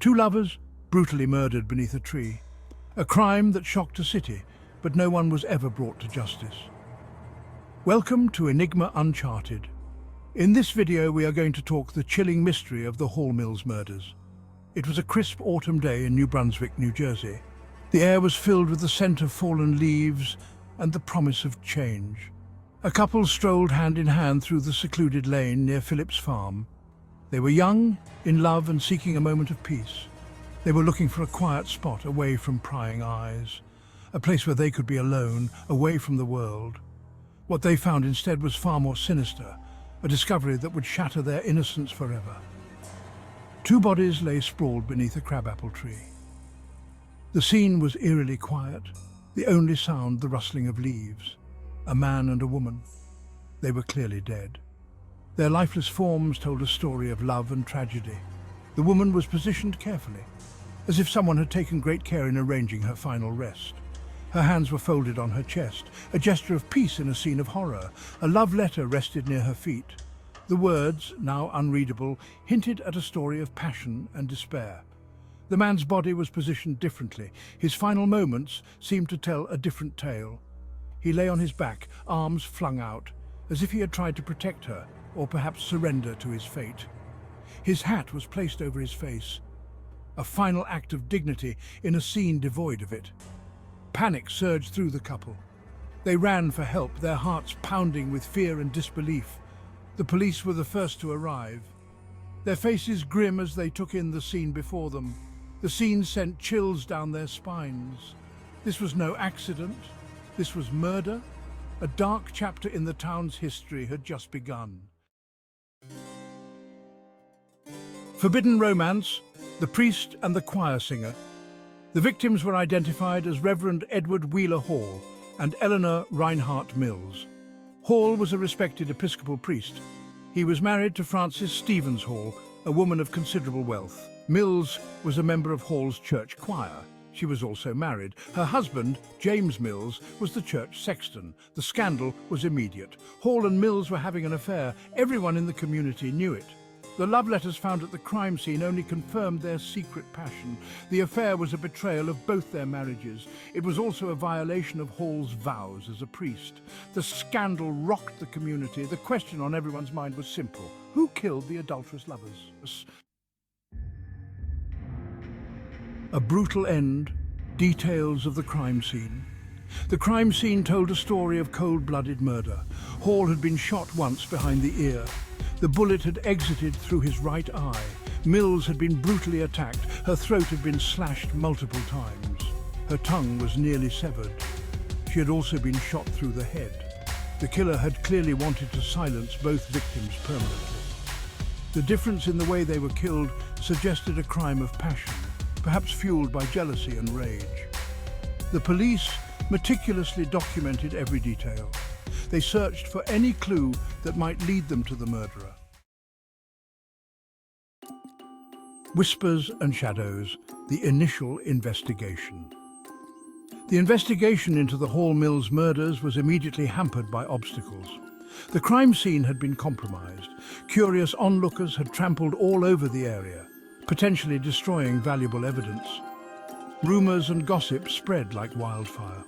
Two lovers brutally murdered beneath a tree. A crime that shocked a city, but no one was ever brought to justice. Welcome to Enigma Uncharted. In this video we are going to talk the chilling mystery of the Hall Mills murders. It was a crisp autumn day in New Brunswick, New Jersey. The air was filled with the scent of fallen leaves and the promise of change. A couple strolled hand in hand through the secluded lane near Philip's farm. They were young, in love and seeking a moment of peace. They were looking for a quiet spot away from prying eyes, a place where they could be alone, away from the world. What they found instead was far more sinister, a discovery that would shatter their innocence forever. Two bodies lay sprawled beneath a crabapple tree. The scene was eerily quiet, the only sound the rustling of leaves. A man and a woman. They were clearly dead. Their lifeless forms told a story of love and tragedy. The woman was positioned carefully, as if someone had taken great care in arranging her final rest. Her hands were folded on her chest, a gesture of peace in a scene of horror. A love letter rested near her feet. The words, now unreadable, hinted at a story of passion and despair. The man's body was positioned differently. His final moments seemed to tell a different tale. He lay on his back, arms flung out, as if he had tried to protect her, or perhaps surrender to his fate. His hat was placed over his face, a final act of dignity in a scene devoid of it. Panic surged through the couple. They ran for help, their hearts pounding with fear and disbelief. The police were the first to arrive, their faces grim as they took in the scene before them. The scene sent chills down their spines. This was no accident. This was murder. A dark chapter in the town's history had just begun. Forbidden romance, the priest and the choir singer. The victims were identified as Reverend Edward Wheeler Hall and Eleanor Reinhardt Mills. Hall was a respected Episcopal priest. He was married to Frances Stevens Hall, a woman of considerable wealth. Mills was a member of Hall's church choir. She was also married. Her husband, James Mills, was the church sexton. The scandal was immediate. Hall and Mills were having an affair. Everyone in the community knew it. The love letters found at the crime scene only confirmed their secret passion. The affair was a betrayal of both their marriages. It was also a violation of Hall's vows as a priest. The scandal rocked the community. The question on everyone's mind was simple. Who killed the adulterous lovers? A brutal end, details of the crime scene. The crime scene told a story of cold-blooded murder. Hall had been shot once behind the ear. The bullet had exited through his right eye. Mills had been brutally attacked. Her throat had been slashed multiple times. Her tongue was nearly severed. She had also been shot through the head. The killer had clearly wanted to silence both victims permanently. The difference in the way they were killed suggested a crime of passion, perhaps fueled by jealousy and rage. The police meticulously documented every detail. They searched for any clue that might lead them to the murderer. Whispers and shadows, the initial investigation. The investigation into the Hall Mills murders was immediately hampered by obstacles. The crime scene had been compromised. Curious onlookers had trampled all over the area, potentially destroying valuable evidence. Rumors and gossip spread like wildfire.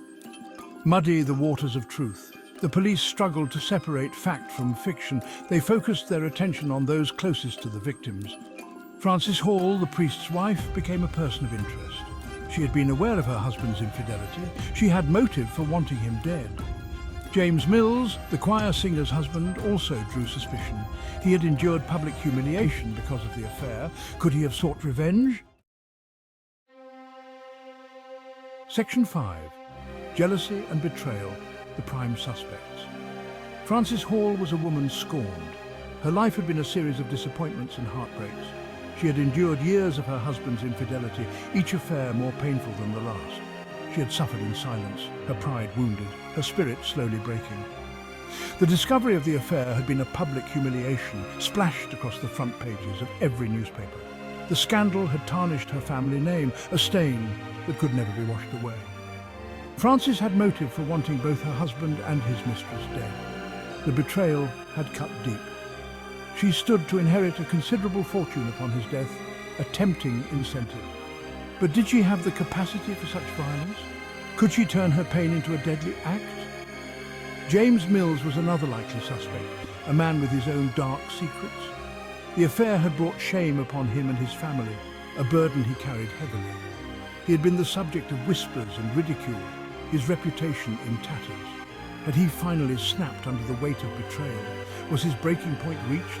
Muddy the waters of truth. The police struggled to separate fact from fiction. They focused their attention on those closest to the victims. Frances Hall, the priest's wife, became a person of interest. She had been aware of her husband's infidelity. She had motive for wanting him dead. James Mills, the choir singer's husband, also drew suspicion. He had endured public humiliation because of the affair. Could he have sought revenge? Section 5. Jealousy and betrayal, the prime suspects. Frances Hall was a woman scorned. Her life had been a series of disappointments and heartbreaks. She had endured years of her husband's infidelity, each affair more painful than the last. She had suffered in silence, her pride wounded, her spirit slowly breaking. The discovery of the affair had been a public humiliation, splashed across the front pages of every newspaper. The scandal had tarnished her family name, a stain that could never be washed away. Frances had motive for wanting both her husband and his mistress dead. The betrayal had cut deep. She stood to inherit a considerable fortune upon his death, a tempting incentive. But did she have the capacity for such violence? Could she turn her pain into a deadly act? James Mills was another likely suspect, a man with his own dark secrets. The affair had brought shame upon him and his family, a burden he carried heavily. He had been the subject of whispers and ridicule, his reputation in tatters. Had he finally snapped under the weight of betrayal? Was his breaking point reached?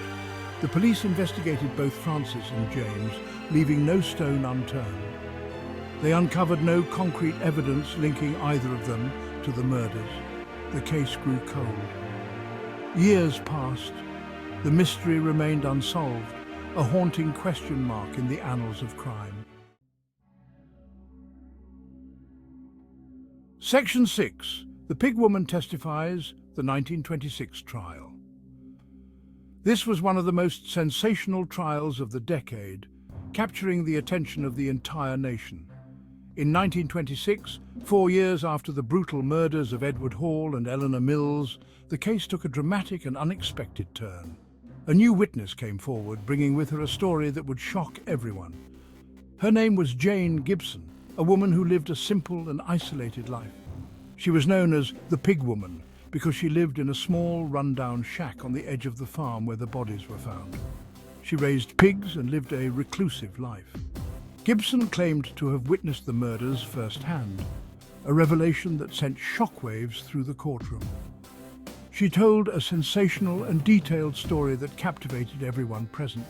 The police investigated both Francis and James, leaving no stone unturned. They uncovered no concrete evidence linking either of them to the murders. The case grew cold. Years passed. The mystery remained unsolved, a haunting question mark in the annals of crime. Section 6. The Pig Woman Testifies, the 1926 trial. This was one of the most sensational trials of the decade, capturing the attention of the entire nation. In 1926, 4 years after the brutal murders of Edward Hall and Eleanor Mills, the case took a dramatic and unexpected turn. A new witness came forward, bringing with her a story that would shock everyone. Her name was Jane Gibson, a woman who lived a simple and isolated life. She was known as the Pig Woman because she lived in a small, run-down shack on the edge of the farm where the bodies were found. She raised pigs and lived a reclusive life. Gibson claimed to have witnessed the murders firsthand, a revelation that sent shockwaves through the courtroom. She told a sensational and detailed story that captivated everyone present.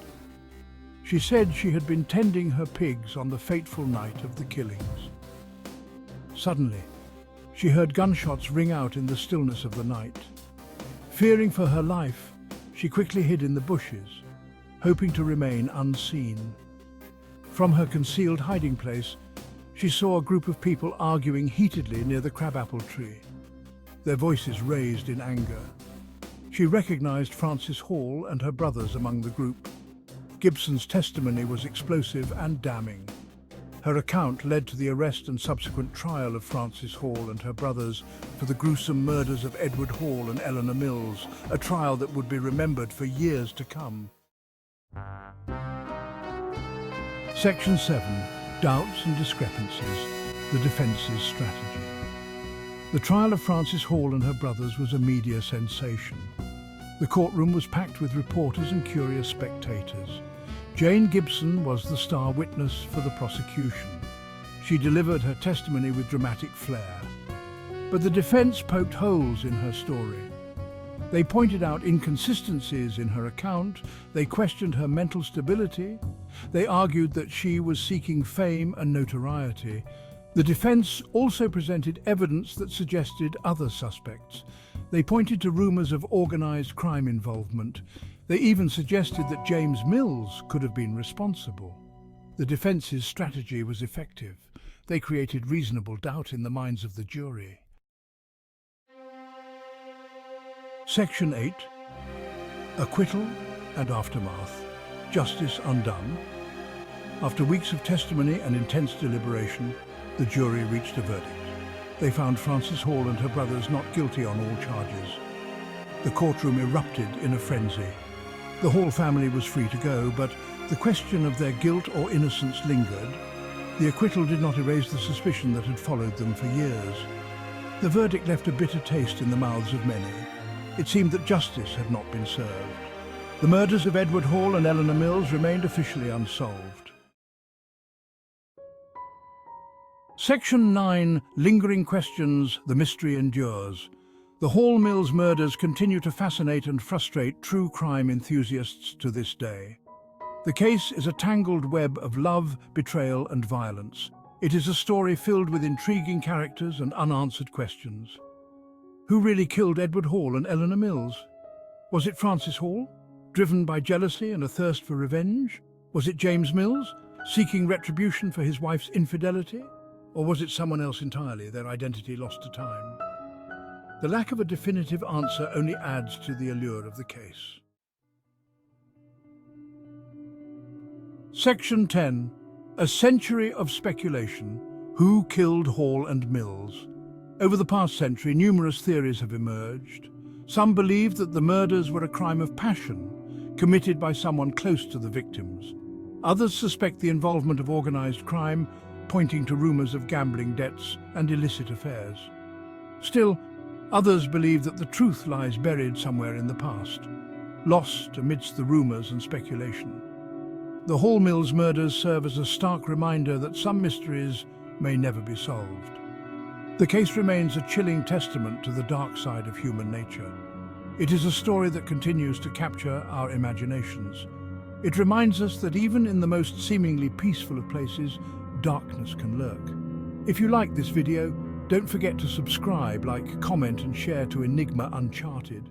She said she had been tending her pigs on the fateful night of the killings. Suddenly, she heard gunshots ring out in the stillness of the night. Fearing for her life, she quickly hid in the bushes, hoping to remain unseen. From her concealed hiding place, she saw a group of people arguing heatedly near the crabapple tree, their voices raised in anger. She recognized Francis Hall and her brothers among the group. Gibson's testimony was explosive and damning. Her account led to the arrest and subsequent trial of Francis Hall and her brothers for the gruesome murders of Edward Hall and Eleanor Mills, a trial that would be remembered for years to come. Section 7. Doubts and Discrepancies. The Defence's Strategy. The trial of Francis Hall and her brothers was a media sensation. The courtroom was packed with reporters and curious spectators. Jane Gibson was the star witness for the prosecution. She delivered her testimony with dramatic flair. But the defense poked holes in her story. They pointed out inconsistencies in her account, they questioned her mental stability, they argued that she was seeking fame and notoriety. The defense also presented evidence that suggested other suspects. They pointed to rumors of organized crime involvement. They even suggested that James Mills could have been responsible. The defense's strategy was effective. They created reasonable doubt in the minds of the jury. Section 8. Acquittal and Aftermath. Justice Undone. After weeks of testimony and intense deliberation, the jury reached a verdict. They found Francis Hall and her brothers not guilty on all charges. The courtroom erupted in a frenzy. The Hall family was free to go, but the question of their guilt or innocence lingered. The acquittal did not erase the suspicion that had followed them for years. The verdict left a bitter taste in the mouths of many. It seemed that justice had not been served. The murders of Edward Hall and Eleanor Mills remained officially unsolved. Section 9. Lingering Questions, the Mystery Endures. The Hall Mills murders continue to fascinate and frustrate true crime enthusiasts to this day. The case is a tangled web of love, betrayal, and violence. It is a story filled with intriguing characters and unanswered questions. Who really killed Edward Hall and Eleanor Mills? Was it Francis Hall, driven by jealousy and a thirst for revenge? Was it James Mills, seeking retribution for his wife's infidelity? Or was it someone else entirely, their identity lost to time? The lack of a definitive answer only adds to the allure of the case. Section 10. A century of speculation. Who killed Hall and Mills? Over the past century, numerous theories have emerged. Some believe that the murders were a crime of passion, committed by someone close to the victims. Others suspect the involvement of organized crime, pointing to rumors of gambling debts and illicit affairs. Still, others believe that the truth lies buried somewhere in the past, lost amidst the rumors and speculation. The Hall Mills murders serve as a stark reminder that some mysteries may never be solved. The case remains a chilling testament to the dark side of human nature. It is a story that continues to capture our imaginations. It reminds us that even in the most seemingly peaceful of places, darkness can lurk. If you like this video, don't forget to subscribe, like, comment and share to Enigma Uncharted.